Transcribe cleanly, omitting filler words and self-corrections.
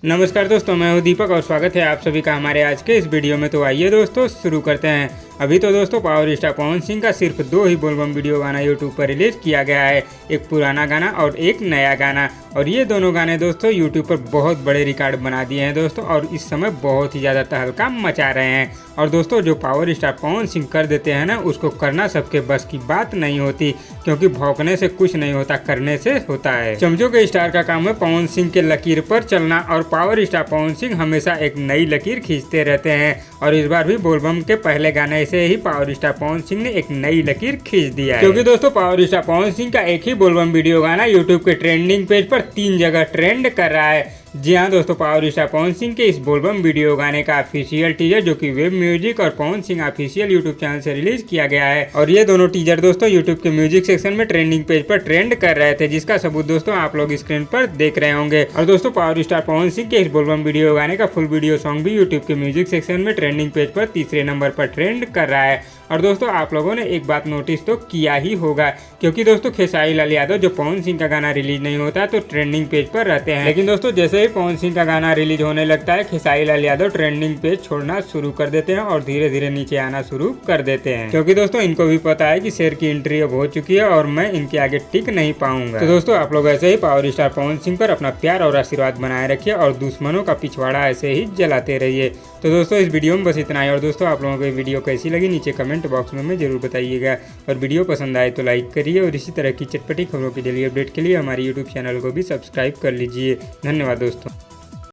नमस्कार दोस्तों, मैं हूं दीपक और स्वागत है आप सभी का हमारे आज के इस वीडियो में। तो आइए दोस्तों शुरू करते हैं। अभी तो दोस्तों पावर स्टार पवन सिंह का सिर्फ 2 ही बोलबम वीडियो गाना यूट्यूब पर रिलीज किया गया है, एक पुराना गाना और एक नया गाना। और ये दोनों गाने दोस्तों यूट्यूब पर बहुत बड़े रिकॉर्ड बना दिए हैं दोस्तों, और इस समय बहुत ही ज़्यादा तहलका मचा रहे हैं। और दोस्तों जो पावर स्टार पवन सिंह कर देते हैं ना, उसको करना सबके बस की बात नहीं होती, क्योंकि भौंकने से कुछ नहीं होता, करने से होता है। चमचों के स्टार का काम है पवन सिंह के लकीर पर चलना, और पावर स्टार पवन सिंह हमेशा एक नई लकीर खींचते रहते हैं। और इस बार भी बोलबम के पहले गाने से ही पावर स्टार पवन सिंह ने एक नई लकीर खींच दिया है, क्योंकि दोस्तों पावर स्टार पवन सिंह का एक ही बोलबम वीडियो गाना यूट्यूब के ट्रेंडिंग पेज पर 3 जगह ट्रेंड कर रहा है। जी हाँ दोस्तों, पावर स्टार पवन सिंह के इस बोलबम वीडियो गाने का ऑफिशियल टीजर जो कि वेब म्यूजिक और Pawan Singh official YouTube channel से रिलीज किया गया है। और ये दोनों टीजर दोस्तों यूट्यूब के म्यूजिक सेक्शन में ट्रेंडिंग पेज पर ट्रेंड कर रहे थे, जिसका सबूत दोस्तों आप लोग स्क्रीन पर देख रहे होंगे। और दोस्तों पावर स्टार पवन सिंह के इस बोलबम वीडियो गाने का फुल वीडियो सॉन्ग भी यूट्यूब के म्यूजिक सेक्शन में ट्रेंडिंग पेज पर तीसरे नंबर पर ट्रेंड कर रहा है। और दोस्तों आप लोगों ने एक बात नोटिस तो किया ही होगा, क्योंकि दोस्तों खेसारी लाल यादव जो पवन सिंह का गाना रिलीज नहीं होता तो ट्रेंडिंग पेज पर रहते हैं, लेकिन दोस्तों जैसे ही पवन सिंह का गाना रिलीज होने लगता है, खेसारी लाल यादव ट्रेंडिंग पेज छोड़ना शुरू कर देते हैं और धीरे धीरे नीचे आना शुरू कर देते हैं, क्योंकि दोस्तों इनको भी पता है कि शेर की एंट्री अब हो चुकी है और मैं इनके आगे टिक नहीं पाऊंगा। तो दोस्तों आप लोग ऐसे ही पावर स्टार पवन सिंह पर अपना प्यार और आशीर्वाद बनाए रखिए और दुश्मनों का पिछवाड़ा ऐसे ही जलाते रहिए। तो दोस्तों इस वीडियो में बस इतना ही। और दोस्तों आप लोगों को ये वीडियो कैसी लगी नीचे कमेंट बॉक्स में जरूर बताइएगा, और वीडियो पसंद आए तो लाइक करिए, और इसी तरह की चटपटी खबरों की डेली अपडेट के लिए हमारे यूट्यूब चैनल को भी सब्सक्राइब कर लीजिए। धन्यवाद दोस्तों।